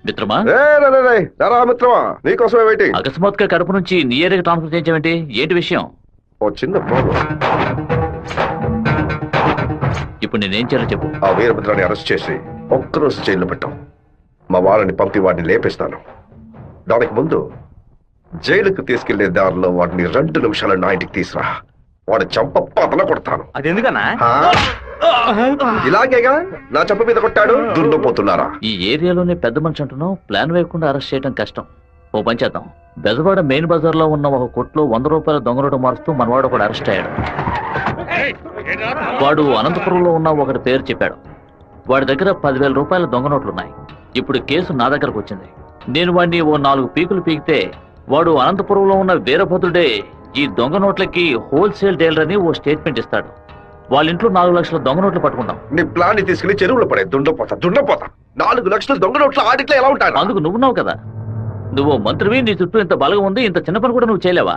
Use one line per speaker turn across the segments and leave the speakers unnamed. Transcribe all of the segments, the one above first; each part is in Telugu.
మిత్రమా
మిత్రమా నీకోసమే వెయిటింగ్.
అకస్మాత్తుగా కడుపు నుంచి నీ ఏరియాకి ట్రాన్స్ఫర్ చేయించావేంటి? ఏంటి విషయం?
ఓ చిన్న ప్రాబ్లం.
ఇప్పుడు నేనేం చేయాలో చెప్పు.
ఆ వీరభద్రాన్ని అరెస్ట్ చేసి ఒక్కరోజు జైల్లో పెట్టాం. మా వాళ్ళని పంపి వాడిని లేపేస్తాను. దానికి ముందు జైలుకు తీసుకెళ్లే దారిలో వాడిని 2 నిమిషాలు నా ఇంటికి తీసురా. వాడి చంప పతన కొడతాను.
అది ఎందుకన్నా?
ఇలాగేగా నా చంప మీద కొట్టాడు. దున్నపోతున్నారా?
ఈ ఏరియాలోనే పెద్ద మనిషి అంటున్నావు. ప్లాన్ వేయకుండా అరెస్ట్ చేయడం కష్టం. ఓ పని చేద్దాం. బెజవాడ మెయిన్ బజార్ లో ఉన్న ఒక కొట్లో 100 రూపాయల దొంగ నోటు మారుస్తూ మనవాడు కూడా అరెస్ట్ అయ్యాడు. వాడు అనంతపురంలో ఉన్న ఒకటి పేరు చెప్పాడు. వాడి దగ్గర 10,000 రూపాయల దొంగ నోట్లున్నాయి. ఇప్పుడు కేసు నా దగ్గరకు వచ్చింది. నేను వాడిని ఓ 4 పీకులు పీకితే వాడు అనంతపురంలో ఉన్న వీరభద్రుడే ఈ దొంగ నోట్లకి హోల్సేల్ డీలర్ అని ఓ స్టేట్మెంట్ ఇస్తాడు. వాళ్ళ ఇంట్లో 4 లక్షల దొంగ నోట్లు పట్టుకుంటాం.
నీ ప్లాన్ ని తీసుకెళ్లి చెరువులో పడే. దుండపోతా 4 లక్షల దొంగ నోట్ల ఆడిట్లో ఎలా ఉంటాడు?
అందుకు నువ్వున్నావు కదా. నువ్వు మంత్రివి, నీ చుట్టూ ఇంత బలగం ఉంది. ఇంత చిన్న పని కూడా నువ్వు చేయలేవా?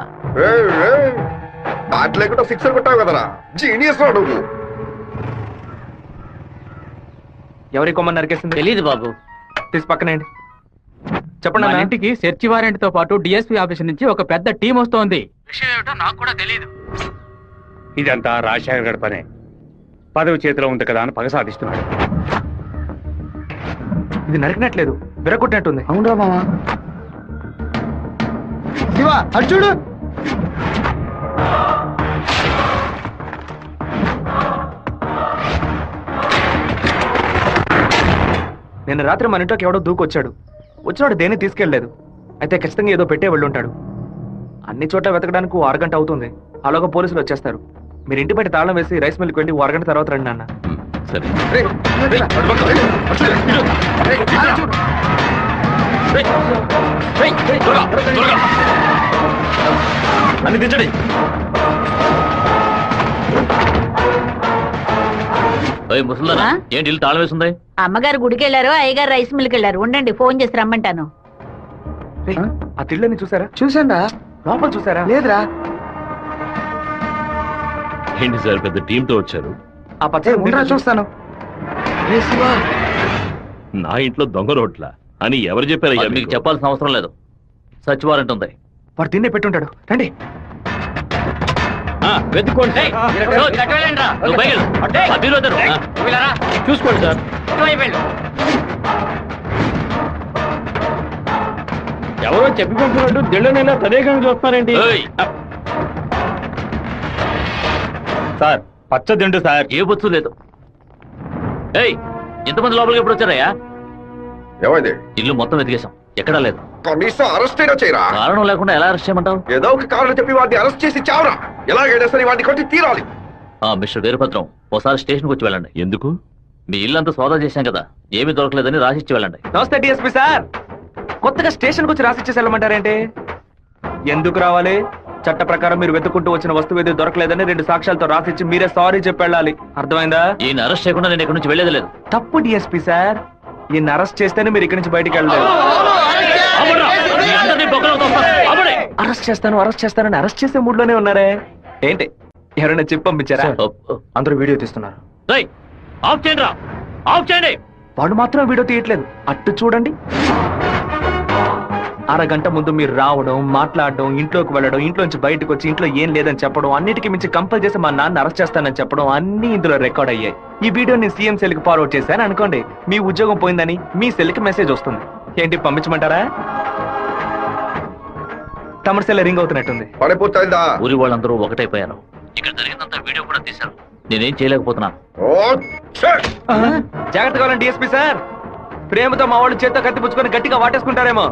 బ్యాట్ లేకుండా సిక్సర్ కొట్టావు కదరా. జీనియస్ రా నువ్వు.
ఎవరి కొమ్మని నరికేసింది?
తెలియదు బాబు.
తీసి పక్కనేండి. చెప్పండి.
మన ఇంటికి సెర్చ్ వారెంట్ తో పాటు డిఎస్పీ ఆఫీస్ నుంచి ఒక పెద్ద టీం వస్తోంది. విషయం ఏమిటో నాకు కూడా తెలియదు.
ఇదంతా రాజశేఖర్ గడి పనే. పదవి చేతిలో ఉంది కదా అని పగ సాధిస్తున్నాడు.
ఇది నరికినట్లేదు, విరగొట్టినట్టుంది.
అవునరా మామా. శివ అటు చూడు.
నిన్న రాత్రి మన ఇంట్లోకి ఎవడో దూకొచ్చాడు. వచ్చినాడు దేన్ని తీసుకెళ్లేదు. అయితే ఖచ్చితంగా ఏదో పెట్టే వెళ్ళి ఉంటాడు. అన్ని చోట్ల వెతకడానికి 1 అరగంట అవుతుంది. అలాగా పోలీసులు వచ్చేస్తారు. మీరు ఇంటి బయట తాళం వేసి రైస్ మిల్కి వెళ్ళి 1 అరగంట తర్వాత రండి నాన్న.
సరే.
అన్ని దించండి.
ముసలిదానా, ఏంటి ఇల్లు తాళం వేసింది?
అమ్మగారు గుడికి వెళ్ళారు, అయ్యగారు రైస్ మిల్కి వెళ్ళారు. ఉండండి, ఫోన్ చేసి రమ్మంటాను.
ఆ తిళ్ళని చూసారా?
చూసాండా?
లోపల చూసారా?
లేదురా.
ఏంటి సార్ పెద్ద టీంతో వచ్చారు?
ఆ పచ్చ
చూస్తాను.
నా ఇంట్లో దొంగ రోడ్ల అని ఎవరు చెప్పారయ్యా?
మీకు చెప్పాల్సిన అవసరం లేదు. సచ్ వారెంట్ ఉంది.
వాడు తిన్నే పెట్టుంటాడు. రండి
వెతుక్కోండి.
చూసుకోండి సార్. ఎవరో చెప్పి పంపినట్టు దిళ్ళనైనా తదేకంగా చూస్తున్నారేంటి? సార్ పచ్చ దిండు సార్.
ఏ బొచ్చు లేదు. ఏయ్, ఇంతమంది లోపలికి ఎప్పుడు వచ్చారయ్యా?
ఏమైంది?
ఇల్లు మొత్తం వెతికేశాం, ఎక్కడా లేదు.
కనీసం అరెస్ట్ అయినా చేయరా?
కారణం లేకుండా ఎలా అరెస్ట్ చేయమంటావు?
ఏదో ఒక కారణం చెప్పి వాడిని అరెస్ట్ చేసి చావరా. ఎలాగైనా సరే వాడిని కొట్టి తీరాలి.
మిస్టర్ వీరభద్రం, ఒకసారి స్టేషన్కి వచ్చి వెళ్ళండి.
ఎందుకు?
మీ ఇల్లంతా సోదా చేశాం కదా, ఏమీ దొరకలేదని రాసిచ్చి వెళ్ళండి.
నమస్తే డిఎస్పీ సార్. కొత్తగా స్టేషన్కి వచ్చి రాసిచ్చేసి వెళ్ళమంటారేంటి? ఎందుకు రావాలి? చట్ట ప్రకారం మీరు వెతుక్కుంటూ వచ్చిన వస్తువు ఏది దొరకలేదని 2 సాక్ష్యాలతో రాసిచ్చి మీరే సారీ చెప్పి వెళ్ళాలి. అర్థమైందా?
ఈయన అరెస్ట్ చేయకుండా నేను ఇక్కడి నుంచి వెళ్ళేది లేదు.
తప్పు డిఎస్పీ సార్. ఈయన అరెస్ట్ చేస్తేనే మీరు ఇక్కడి నుంచి బయటికి వెళ్ళలేదు. అరెస్ట్ చేస్తానని అరెస్ట్ చేసే మూడ్ లోనే ఉన్నారే ఏంటి? ఎవరైనా చెప్పి పంపించారా? అందరూ వీడియో తీస్తున్నారు.
ఆఫ్ చేయండి రా, ఆఫ్ చేయండి.
వాడు మాత్రం వీడియో తీయట్లేదు. అట్టు చూడండి. 1 అరగంట ముందు మీరు రావడం, మాట్లాడడం, ఇంట్లోకి వెళ్ళడం, ఇంట్లోంచి బయటకు వచ్చి ఇంట్లో ఏం లేదని చెప్పడం, అన్నిటికీ మించి కంపల్ చేసి మా నాన్న అరెస్ట్ చేస్తానని చెప్పడం అన్ని ఇందులో రికార్డ్ అయ్యాయి. ఈ వీడియో నేను సీఎం సెల్ కి ఫార్వర్డ్ చేశాను అనుకోండి, మీ ఉద్యోగం పోయిందని మీ సెల్ కి మెసేజ్ వస్తుంది. ఏంటి పంపించమంటారా? తమ సెల్ రింగ్ అవుతున్నట్టుంది.
పని పూర్తయిందా?
ఊరి వాళ్ళందరూ ఒకటైపోయారు. ఇక్కడ జరిగిందంతా వీడియో కూడా తీశారు. నేనేం చేయలేకపోతున్నాను.
జాగ్రత్తగా ఉండండి డిఎస్పీ సార్. ప్రేమతో మా వాళ్ళు చేత్తో కత్తి పుచ్చుకొని గట్టిగా వాటేసుకుంటారేమో.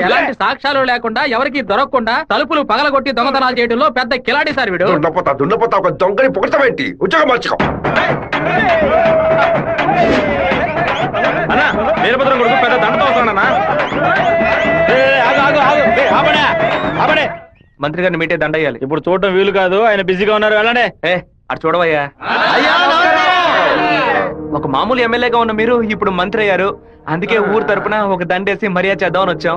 ఎలాంటి సాక్ష్యాలు లేకుండా ఎవరికి దొరకకుండా తలుపులు పగలగొట్టి దొంగతనాలు చేయడంలో పెద్ద కిలాడి సార్ వీడు.
దున్నపోతా ఒక దొంగని పొగడతామేంటి? ఉద్యోగం మార్చుకో.
అన్నా వీరభద్రం కొడుకు పెద్ద దండతో వస్తానన్నా.
మంత్రి గారిని మీటే దండయ్యాలి.
ఇప్పుడు చూడటం వీలు కాదు, ఆయన బిజీగా ఉన్నారు. వెళ్ళండి.
అటు చూడవయ్యా. ఒక మామూలు ఎమ్మెల్యేగా ఉన్న మీరు ఇప్పుడు మంత్రి అయ్యారు. అందుకే ఊరు తరపున ఒక దండేసి మర్యాద చేద్దామని వచ్చాం.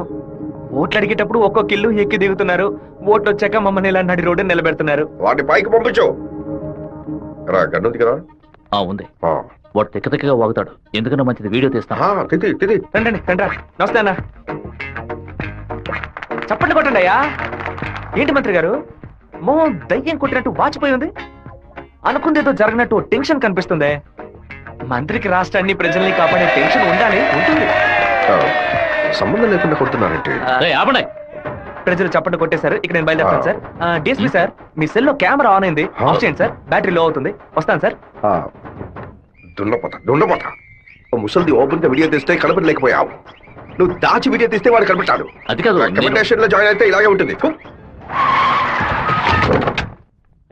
ఓట్లు అడిగేటప్పుడు ఒక్కొక్క ఇల్లు ఎక్కి దిగుతున్నారు. ఓట్లు వచ్చాక మమ్మల్ని ఇలా నడి రోడ్డు నిలబెడుతున్నారు.
వాడిని పైకి పంపించు. రా గన్నుంది కదా.
ఉంది.
ఆ,
వాడు తిక్కగా వాగుతాడు, ఎందుకన్నా మంచిది వీడియో తీస్తాను.
ఆ, తిది తిది.
రండి రండి. నమస్తే అన్న. చప్పట్లు కొట్టండి అయ్యా. ఏంటి మంత్రి గారు మొహం దయ్యం కొట్టినట్టు వాచిపోయి ఉంది? అనుకుందేదో జరగనట్టు టెన్షన్ కనిపిస్తుంది. మంత్రికి రాష్ట్రాన్ని ప్రజల్ని కాపాడే టెన్షన్ ఉండాలి, ఉంటుంది.
ఆ, సంబంధం లేకుండా కొడుతున్నారంటే
ఆపండి.
ప్రజలు చప్పట్లు కొట్టేశారు, ఇక నేను బయలుదేరుతాను సార్. డిఎస్పీ సార్, మీ సెల్లో కెమెరా ఆన్ అయింది, ఆఫ్ చేయండి సార్. బ్యాటరీ లో అవుతుంది. వస్తాను సార్.
దుండపోత ఓ ముసలిది ఓపెన్ గా వీడియో తీస్తే కనపడలేకపోయావు. నువ్వు దాచి వీడియో తీస్తే వాడు కనపడతాడు.
అది కాదు,
రికమెండేషన్ లో జాయిన్ అయితే ఇలాగే ఉంటుంది.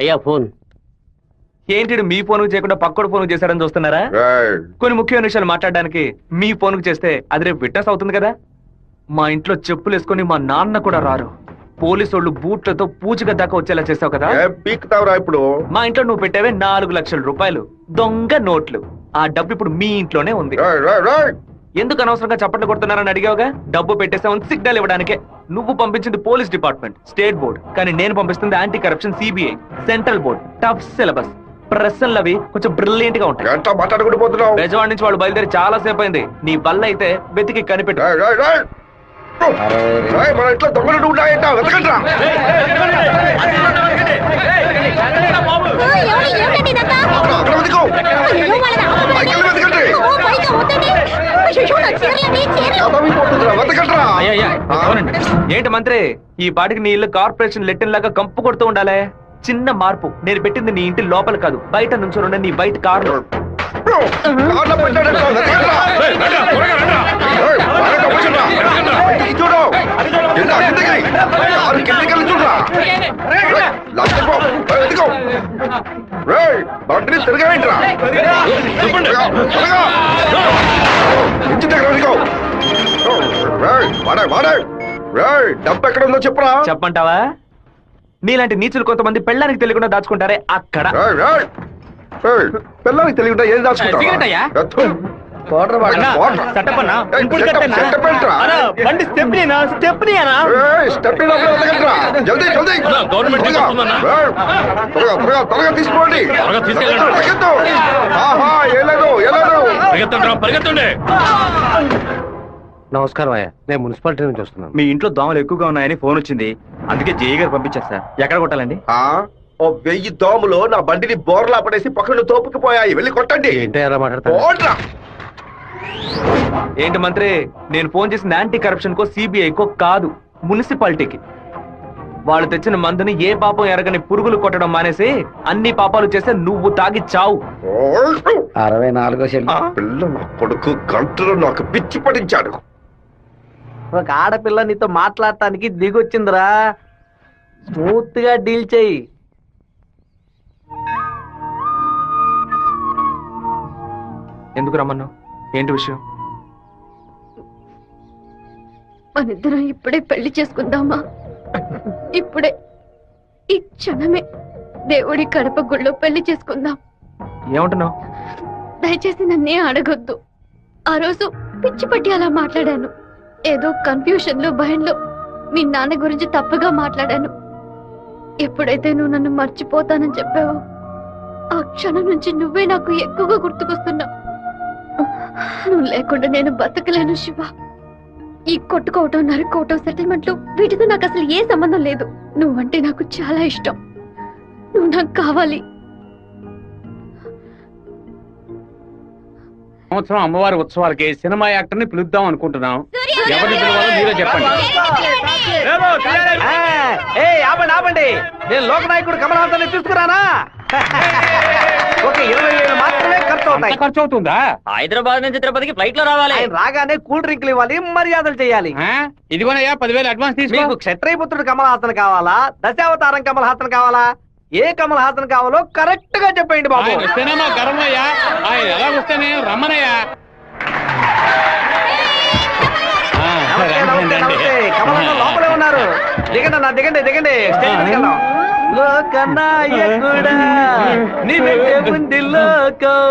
అయ్యా ఫోన్.
ఏంటి మీ ఫోన్ చేయకుండా పక్కడు ఫోన్ చేశారని చూస్తున్నారా? కొన్ని ముఖ్యమైన విషయాలు మాట్లాడడానికి మీ ఫోన్ చేస్తే అది రేపు విట్నెస్ అవుతుంది కదా. మా ఇంట్లో చెప్పులు వేసుకొని మా నాన్న కూడా రారు. పోలీసు వాళ్ళు బూట్లతో పూజగా దాకా వచ్చేలా చేసావు కదా.
పీకుతావురా ఇప్పుడు.
మా ఇంట్లో నువ్వు పెట్టావే 4 లక్షల రూపాయలు దొంగ నోట్లు. ఆ డబ్బు ఇప్పుడు మీ ఇంట్లోనే ఉంది. ఎందుకు అనవసరంగా చప్పట్లు కొడుతున్నారని అడిగావుగా. డబ్బు పెట్టేసామని సిగ్నల్ ఇవ్వడానికే. నువ్వు పంపించింది పోలీస్ డిపార్ట్మెంట్, స్టేట్ బోర్డ్, కానీ నేను పంపిస్తుంది anti corruption CBI, central board. Tough syllabus, ప్రశ్నలు అవి కొంచెం బ్రిలియంట్ గా ఉంటాయి. బెజవాడ నుంచి వాళ్ళు బయలుదేరి చాలా సేపు అయింది. నీ వల్ల అయితే వెతికి కనిపెట్టు.
మన ఇంట్లో దొంగలు ఉన్నాయంట, వెతకండ్రా.
ఏంటి మంత్రి, ఈ పాటికి నీ ఇల్లు కార్పొరేషన్ లెట్టిన్ లాగా కంపు కొడుతూ ఉండాలి. చిన్న మార్పు. నేను పెట్టింది నీ ఇంటి లోపల కాదు, బయట నుంచి ఉండే నీ బయట కారు.
డబ్బు ఎక్కడ ఉందో చెప్పరా.
చెప్పంటావా? నీలాంటి నీచులు కొంతమంది పెళ్ళానికి తెలియకుండా దాచుకుంటారే అక్కడ.
పిల్లలకి తెలియకుండా ఏం దాచుకుంటా. తీసుకోండి.
నమస్కారం అయ్యా, నేను మున్సిపాలిటీ నుంచి వస్తున్నాను.
మీ ఇంట్లో దోమలు ఎక్కువగా ఉన్నాయని ఫోన్ వచ్చింది, అందుకే జేఈ గారు పంపించారు సార్. ఎక్కడ కొట్టాలండి?
ఓ 1000 దోమలు నా బండిని బోర్లా పడేసి పక్కన తోపుకుపోయాయి, వెళ్ళి కొట్టండి.
ఏంటి ఎలా మాట్లాడతా?
ఏంటి మంత్రి, నేను ఫోన్ చేసింది యాంటీ కరప్షన్ కో సిబిఐకో కాదు, మున్సిపాలిటీకి. వాళ్ళు తెచ్చిన మందుని ఏ పాపం ఎరగని పురుగులు కొట్టడం మానేసి అన్ని పాపాలు చేస్తే నువ్వు తాగి చావు.
64
పిల్ల నా కొడుకు గంటలో నాకు పిచ్చి పడించాడు.
ఒక ఆడపిల్ల నీతో మాట్లాడటానికి దిగొచ్చిందిరా, స్మూత్ గా డీల్ చెయ్యి.
ఎందుకు రమ్మన్నావు? ఏంటి విషయం?
మనిద్దరం ఇప్పుడే పెళ్లి చేసుకుందామా? ఇప్పుడే, ఈ క్షణమే దేవుడి కడప గుళ్ళో పెళ్లి చేసుకుందాం.
ఏమంటున్నావు?
దయచేసి నన్నే అడగొద్దు. ఆ రోజు పిచ్చి పట్టి అలా మాట్లాడాను. ఏదో కన్ఫ్యూషన్ లో భయంలో మీ నాన్న గురించి తప్పుగా మాట్లాడాను. ఎప్పుడైతే నువ్వు నన్ను మర్చిపోతానని చెప్పావో ఆ క్షణం నుంచి నువ్వే నాకు ఎక్కువగా గుర్తుకొస్తున్నావు. నువ్వు లేకుండా నేను బతకలేను శివ. ఈ కొట్టుకోవటం, నరుకోవటం, సెటిల్మెంట్లు వీటితో నాకు అసలు ఏ సంబంధం లేదు. నువ్వంటే నాకు చాలా ఇష్టం. నువ్వు నాకు కావాలి.
సంవత్సరం అమ్మవారి ఉత్సవాలకి సినిమా యాక్టర్ ని పిలుద్దాం అనుకుంటున్నాం. ఎవరిని పిలవాలో మీరే చెప్పండి.
ఆపండి, నేను లోకనాయకుడు కమల్ హాసన్ తీసుకురానా? ఒక 20,000 మాత్రమే ఖర్చు అవుతాయి.
ఖర్చు అవుతుందా?
హైదరాబాద్ నుంచి తిరుపతికి ఫ్లైట్ లో రావాలి. ఆయన రాగానే కూల్ డ్రింక్లు ఇవ్వాలి, మర్యాదలు చేయాలి.
ఇదిగోనయ్యా 10,000 అడ్వాన్స్ తీసుకో.
మీకు క్షత్రియపుత్రుడు కమల్ హాసన్ కావాలా, దశావతారం కమల్ హాసన్ కావాలా? ఏ కమల్ హాసన్ కావాలో కరెక్ట్ గా చెప్పండి బాబు.
వస్తేనేమో గర్వయ్యా, ఆయన ఎలా వస్తేనే రమ్మనయ్యా.
కమల్ హాసన్ లోపలే ఉన్నారు. దిగండి అన్న, దిగండి దిగండి. లోకనాయకుడా నీ ఉంది లోకం,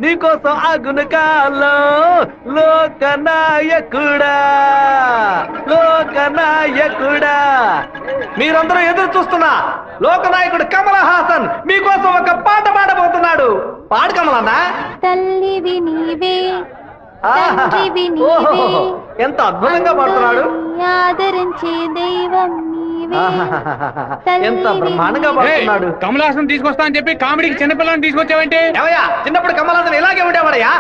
నీకోసం ఆగును కాలం. లోకనాయకుడా, లోకనాయకుడా, మీరందరూ ఎదురు చూస్తున్నా లోకనాయకుడు కమల్ హాసన్ మీకోసం ఒక పాట పాడబోతున్నాడు. పాడు కమలన్న.
తల్లివి నీవే తండ్రివి
ఓహో,
నీవే
ఎంత అద్భుతంగా పాడుతున్నాడు.
ఆదరించే దైవం నీవే
ఎంత బ్రహ్మాండంగా పాడుతున్నాడు.
కమలాసనం తీసుకొస్తా అని చెప్పి కామెడీకి చిన్నపిల్లని తీసుకొచ్చావంటే?
ఏమయ్యా, చిన్నప్పుడు కమలాసన్ ఇలాగే ఉండేవాడయ్యా.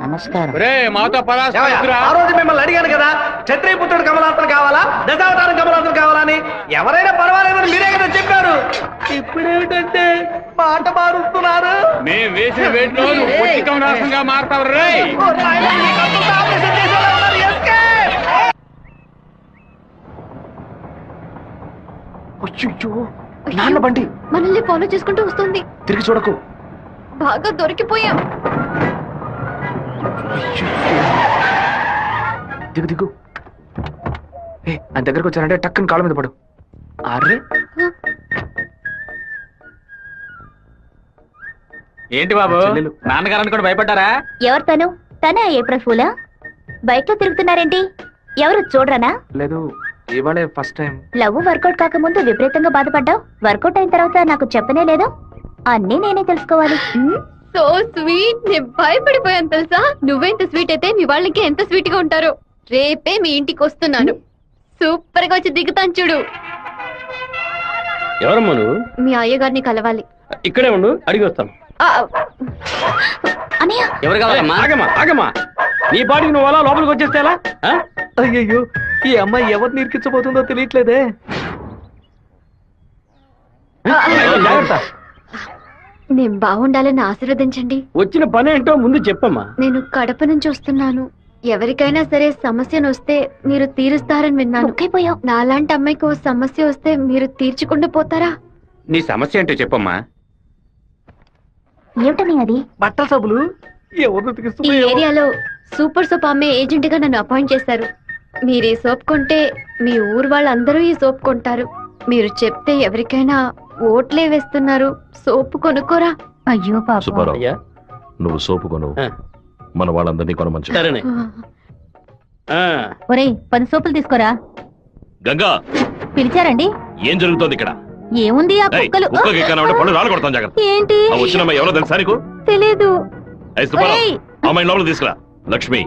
నమస్కారం.
రే మాతో
ఏమయ్యా, ఆ రోజు మిమ్మల్ని అడిగాను కదా, క్షత్రియ పుత్రుడు కమలాసన్ కావాలా, దశావతారం కమలాసన్ కావాలని. ఎవరైనా పర్వాలేదని మీరే కదా చెప్పారు. ఇప్పుడేమిటంటే మాట మారుస్తున్నారు.
మేము వేసిన వేట్లో పొట్టి కమలాసంగా మారుతావు రే.
ఓ నాయనా, మీకంతా ఆపరేషన్ చేసేలా ఉన్నారు. Escape!
అయ్యో, నాన్న బండి
మనల్ని ఫాలో చేసుకుంటూ వస్తుంది.
తిరిగి చూడకు.
బాగా దొరికిపోయాం.
దిగు దిగు. ఆయన దగ్గరకు వచ్చారంటే టక్కుని కాళ్ళ మీద పడు. అరే
ఏంటి బాబు,
చెల్లెలు.
నాన్నగారని కూడా భయపడ్డారా?
ఎవరు తను? తనే ఏప్రిల్ ఫూలా? బైక్ లో తిరుగుతున్నారేంటి? ఎవరు చూడరానా?
లేదు, ఇవాళే ఫస్ట్ టైం.
లవ్ వర్కౌట్ కాకముందు విపరీతంగా బాధపడ్డావు, వర్కౌట్ అయిన తర్వాత నాకు చెప్పనే లేదు. అన్నీ నేనే తెలుసుకోవాలి.
So sweet. నేను భయపడిపోయాను తెలుసా. నువ్వెంత స్వీట్ అయితే మీ వాళ్ళకి ఎంత స్వీట్ గా ఉంటారో. రేపే మీ ఇంటికి వస్తున్నాను. సూపర్ గా వచ్చి దిగుతాను చూడు.
ఎవరమ్మా నువ్వు?
మీ అయ్యగారిని కలవాలి.
ఇక్కడే ఉండు, అడిగి వస్తాను.
అన్నయ్య,
ఎవరు కావాలమ్మా?
ఆగమ్మా ఆగమ్మా, నీ పాటికి నువ్వు అలా లోపలికి వచ్చేస్తే ఎలా?
అయ్యయ్యో, ఈ అమ్మాయి ఎవరు నిరికించబోతుందో తెలియట్లేదే.
జాగ్రత్త.
నేను బాగుండాలని ఆశీర్వదించండి.
వచ్చిన పని ఏంటో ముందు చెప్పమ్మా.
నేను కడప నుంచి వస్తున్నాను. ఎవరికైనా సరే సమస్యను వస్తే మీరు తీరుస్తారని విన్నాను.
ఒక్కైపోయావు.
నాలాంటి అమ్మాయికి ఓ సమస్య వస్తే మీరు తీర్చకుండా పోతారా?
నీ సమస్య ఏంటో చెప్పమ్మా.
ఏమిటని అది?
బట్టల సబ్బులు ఎవరు
ఈ
ఉతికిస్తున్నాయో.
ఏరియాలో సూపర్ సోప్ అమ్మే ఏజెంట్ గా నన్ను అపాయింట్ చేశారు. మీరు ఈ సోప్ కొంటే మీ ఊరు వాళ్ళందరూ ఈ సోప్ కొంటారు. మీరు చెప్తే ఎవరికైనా ఓట్లే వేస్తున్నారు. సోపు కొనుక్కోరా.
అయ్యో పాప.
సుబ్బారావు, నువ్వు సోపు కొను, మన వాళ్ళందరినీ కొనమంచు.
సరేనే.
ఒరేయ్, 10 సోపులు తీసుకోరా.
గంగా,
పిలిచారండి?
ఏం జరుగుతోంది ఇక్కడ?
ఏముంది ఆ
ఏయ్,
కుక్కలు?
కుక్కకి ఎక్కానంటే పళ్ళు రాళ్ళు కొడతాం, జాగ్రత్త.
ఏంటి?
ఆ వచ్చిన అమ్మాయి ఎవరో తెలుసా నీకు?
తెలీదు.
ఏయ్ సుబ్బారావు,
ఒరేయ్.
అమ్మాయిని లోపల తీసుకురా. లక్ష్మి,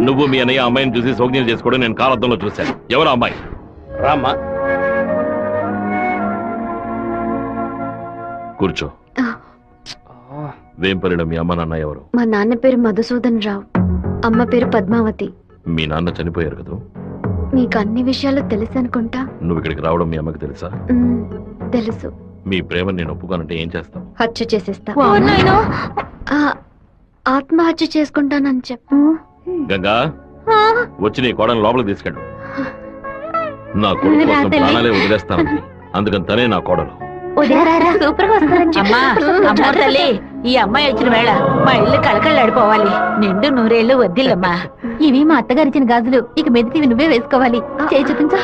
నువ్వు మీ అన్నయ్య అమ్మాయిని చూసి సోగ్యం చేసుకోవడం నేను కాలద్దంలో చూశాను. ఎవరు అమ్మాయి?
రామ్మా.
కూర్చో. వేంపల్లిలో మీ అమ్మ నాన్న ఎవరు?
మా నాన్న పేరు మధుసూదన్ రావు, అమ్మ పేరు పద్మావతి.
మీ నాన్న చనిపోయారు కదా?
మీకు అన్ని విషయాలు తెలుసు అనుకుంటా.
నువ్వు ఇక్కడికి రావడం మీ అమ్మకి తెలుసా?
తెలుసు.
మీ ప్రేమను నేను ఒప్పుకోనంటే ఏం చేస్తావు?
హత్య చేసేస్తా.
ఓ నాయనా.
ఆ, ఆత్మహత్య చేసుకుంటానని చెప్పు.
గంగా,
ఆ,
వచ్చి నీ కోడని లోపలికి తీసుకెళ్ళు. నా కొడుకు
రా
కోసం
తల్లి.
ప్రాణాలే వదిలేస్తానంది, అందుకని తనే నా కోడలు.
వదిలేరా, సూపర్ గా వస్తారని చెప్పు.
అమ్మా తల్లి, ఈ అమ్మాయి వచ్చిన వేళ మా ఇల్లు కళకళలాడిపోవాలి. నిండు నూరేళ్లు వద్దిల్లమ్మా.
ఇవి మా అత్తగారిచ్చిన గాజులు. ఇక మెదిటివి నువ్వే వేసుకోవాలి. చేయి చూపించా.